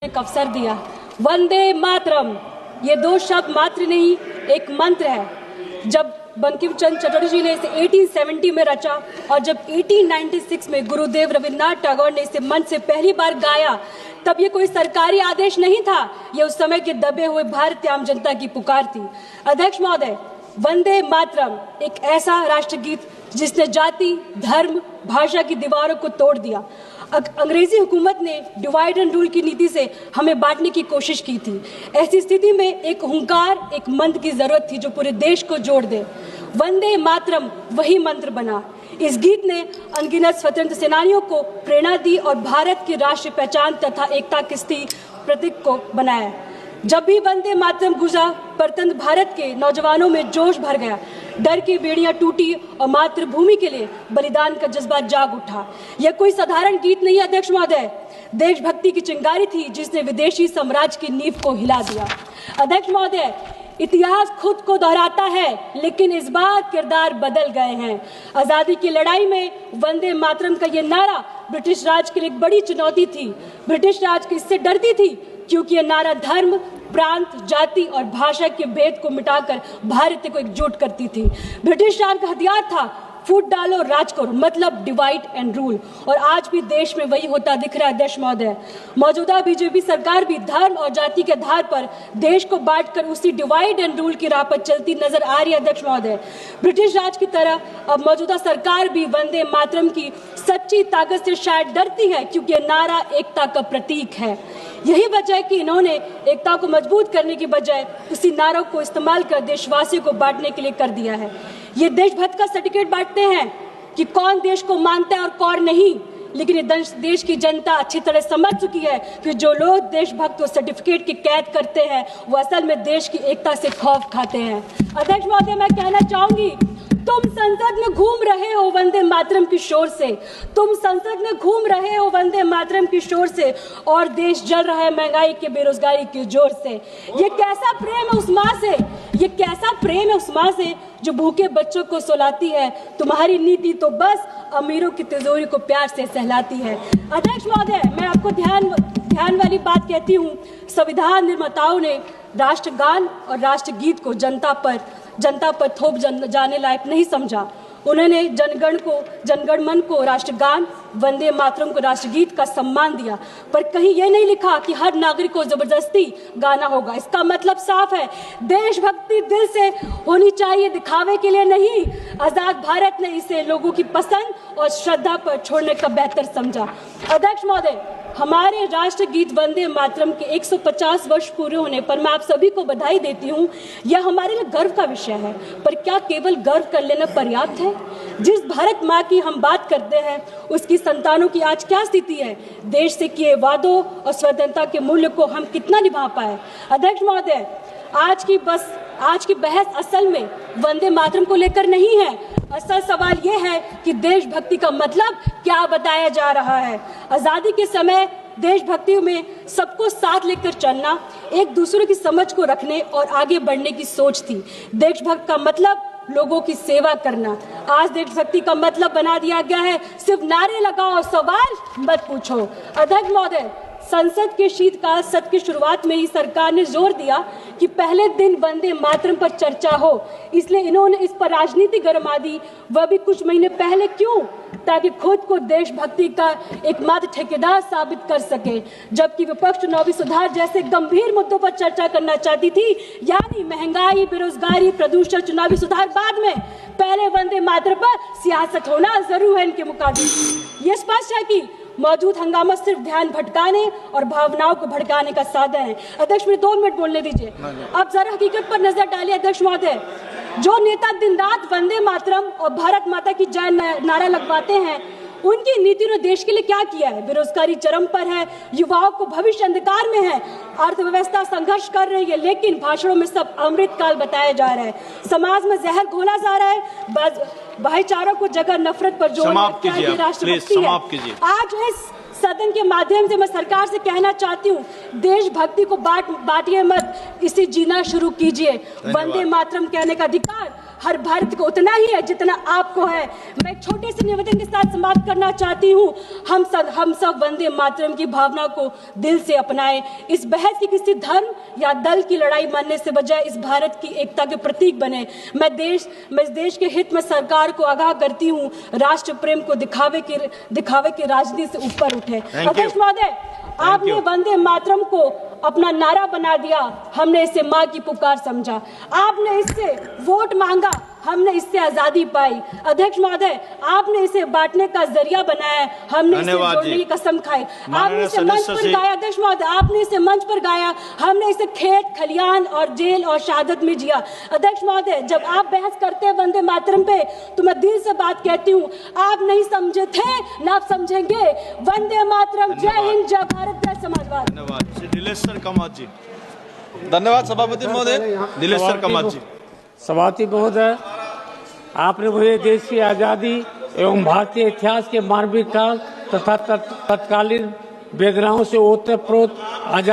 एक अवसर दिया। वंदे मातरम ये दो शब्द मात्र नहीं, एक मंत्र है। जब बंकिम चंद्र चटर्जी ने इसे 1870 में रचा और जब 1896 में गुरुदेव रविन्द्रनाथ टैगोर ने इसे मंच से पहली बार गाया, तब ये कोई सरकारी आदेश नहीं था, ये उस समय के दबे हुए भारतीय आम जनता की पुकार थी। अध्यक्ष महोदय, वंदे मातरम एक ऐसा राष्ट्रगीत जिसने जाति, धर्म, भाषा की दीवारों को तोड़ दिया। अंग्रेजी हुकूमत ने डिवाइड एंड रूल की नीति से हमें बांटने की कोशिश की थी। ऐसी स्थिति में एक हुंकार, एक मंत्र की जरूरत थी जो पूरे देश को जोड़ दे। वंदे मातरम वही मंत्र बना। इस गीत ने अनगिनत स्वतंत्र सेनानियों को प्रेरणा दी और भारत की राष्ट्रीय पहचान तथा एकता के प्रतीक को बनाया। जब भी वंदे मातरम गुजा, परतंत्र भारत के नौजवानों में जोश भर गया, डर की बेड़ियां टूटी और मातृभूमि के लिए बलिदान का जज्बा जाग उठा। यह कोई साधारण गीत नहीं है अध्यक्ष महोदय, देशभक्ति की चिंगारी थी जिसने विदेशी साम्राज्य की नींव को हिला दिया। अध्यक्ष महोदय, इतिहास खुद को दोहराता है, लेकिन इस बार किरदार बदल गए हैं। आजादी की लड़ाई में वंदे मातरम का ये नारा ब्रिटिश राज के लिए एक बड़ी चुनौती थी। ब्रिटिश राज इससे डरती थी क्योंकि यह नारा धर्म, प्रांत, जाति और भाषा के भेद को मिटाकर भारत को एकजुट करती थी। ब्रिटिश राज का हथियार था फूट डालो राज करो, मतलब डिवाइड एंड रूल, और आज भी देश में वही होता दिख रहा है अध्यक्ष महोदय। मौजूदा बीजेपी सरकार भी धर्म और जाति के आधार पर देश को बांटकर उसी डिवाइड एंड रूल की राह पर चलती नजर आ रही है अध्यक्ष महोदय। ब्रिटिश राज की तरह अब मौजूदा सरकार भी वंदे मातरम की सच्ची ताकत से शायद डरती है, क्योंकि यह नारा एकता का प्रतीक है। यही वजह है कि इन्होंने एकता को मजबूत करने की बजाय उसी नारों को इस्तेमाल कर देशवासियों को बांटने के लिए कर दिया है। ये देशभक्त का सर्टिफिकेट बांटते हैं कि कौन देश को मानता है और कौन नहीं, लेकिन ये देश की जनता अच्छी तरह समझ चुकी है कि जो लोग देशभक्त को सर्टिफिकेट की कैद करते हैं वो असल में देश की एकता से खौफ खाते हैं। अध्यक्ष महोदय, मैं कहना चाहूंगी, तुम संसद में घूम रहे हो वंदे मातरम की शोर से, तुम संसद में घूम रहे हो वंदे मातरम की शोर से, और देश जल रहा है महंगाई के, बेरोजगारी के जोर से। ये कैसा प्रेम है उस माँ से, ये कैसा प्रेम है उस माँ से जो भूखे बच्चों को सुलाती है। तुम्हारी नीति तो बस अमीरों की तिजोरी को प्यार से सहलाती है। अध्यक्ष महोदय, मैं आपको ध्यान वाली बात कहती हूँ, संविधान निर्माताओं ने राष्ट्रगान और राष्ट्रगीत को जनता पर थोप जाने लायक नहीं समझा। उन्होंने जनगण मन को राष्ट्रगान, वंदे मातरम को राष्ट्रगीत का सम्मान दिया, पर कहीं यह नहीं लिखा कि हर नागरिक को जबरदस्ती गाना होगा। इसका मतलब साफ है, देशभक्ति दिल से होनी चाहिए, दिखावे के लिए नहीं। आजाद भारत ने इसे लोगों की पसंद और श्रद्धा पर छोड़ने का बेहतर समझा। अध्यक्ष महोदय, हमारे राष्ट्रगीत वंदे मातरम के 150 वर्ष पूरे होने पर मैं आप सभी को बधाई देती हूँ। यह हमारे लिए गर्व का विषय है, पर क्या केवल गर्व कर लेना पर्याप्त है? जिस भारत माँ की हम बात करते हैं, उसकी संतानों की आज क्या स्थिति है? देश से किए वादों और स्वतंत्रता के मूल्य को हम कितना निभा पाए? अध्यक्ष महोदय, आज की बहस असल में वंदे मातरम को लेकर नहीं है। असल सवाल यह है कि देशभक्ति का मतलब क्या बताया जा रहा है। आजादी के समय देशभक्ति में सबको साथ लेकर चलना, एक दूसरे की समझ को रखने और आगे बढ़ने की सोच थी। देशभक्त का मतलब लोगों की सेवा करना। आज देशभक्ति का मतलब बना दिया गया है सिर्फ नारे लगाओ, सवाल मत पूछो। अध्यक्ष महोदय, संसद के शीतकाल सत्र की शुरुआत में ही सरकार ने जोर दिया कि पहले दिन वंदे मातरम पर चर्चा हो, इसलिए इन्होंने इस पर राजनीति गरमा दी, वह भी कुछ महीने पहले। क्यों? ताकि खुद को देशभक्ति का एकमात्र ठेकेदार साबित कर सके, जबकि विपक्ष चुनावी सुधार जैसे गंभीर मुद्दों पर चर्चा करना चाहती थी, यानी महंगाई, बेरोजगारी, प्रदूषण, चुनावी सुधार बाद में, पहले वंदे मातरम पर सियासत होना जरूर है इनके मुकाबले। ये स्पष्ट है कि मौजूद हंगामा सिर्फ ध्यान भटकाने और भावनाओं को भड़काने का साधन है। अध्यक्ष, मुझे 2 मिनट बोलने दीजिए। अब जरा हकीकत पर नजर डालिए अध्यक्ष महोदय, जो नेता दिन रात वंदे मातरम और भारत माता की जय नारा लगवाते हैं, उनकी नीति ने देश के लिए क्या किया है? बेरोजगारी चरम पर है, युवाओं को भविष्य अंधकार में है, अर्थव्यवस्था संघर्ष कर रही है, लेकिन भाषणों में सब अमृतकाल बताया जा रहा है, समाज में जहर घोला जा रहा है, भाईचारा को जगह नफरत पर जोर राष्ट्रभक्ति है। आज इस सदन के माध्यम से मैं सरकार से कहना चाहती हूँ, देशभक्ति को बांटिए मत, इसे जीना शुरू कीजिए। वंदे मातरम कहने का अधिकार हर भारत को उतना ही है जितना आपको है। मैं एक छोटे से निवेदन के साथ समाप्त करना चाहती हूँ। हम सब वंदे मातरम की भावना को दिल से अपनाएं। इस बहस की किसी धर्म या दल की लड़ाई मानने से बजाय इस भारत की एकता के प्रतीक बने। मैं इस देश के हित में सरकार को आगाह करती हूँ, राष्ट्र प्रेम को दिखावे की राजनीति से ऊपर उठे। अध्यक्ष महोदय, आपने वंदे मातरम को अपना नारा बना दिया, हमने इसे माँ की पुकार समझा। आपने इससे वोट मांगा, हमने इससे आजादी पाई। अध्यक्ष महोदय, आपने इसे बांटने का जरिया बनाया, हमने इसे जोड़ने की कसम खाई। आपने इसे मंच पर गाया, अध्यक्ष महोदय, आपने इसे मंच पर गाया, हमने इसे खेत खलियान और जेल और शहादत में जिया। अध्यक्ष महोदय, जब आप बहस करते हैं वंदे मातरम पे, तो मैं दिल से बात कहती हूँ, आप नहीं समझे थे ना आप समझेंगे। वंदे मातरम, जय हिंद, जय भारत, जय समाजवाद। धन्यवाद। श्री दिलेश्वर कामत जी। धन्यवाद सभापति महोदय। दिलेश्वर कामत जी। सभापति महोदय, आपने मुझे देश की आज़ादी एवं भारतीय इतिहास के मानवीय काल तथा तत्कालीन वेदनाओं से ओतप्रोत आजादी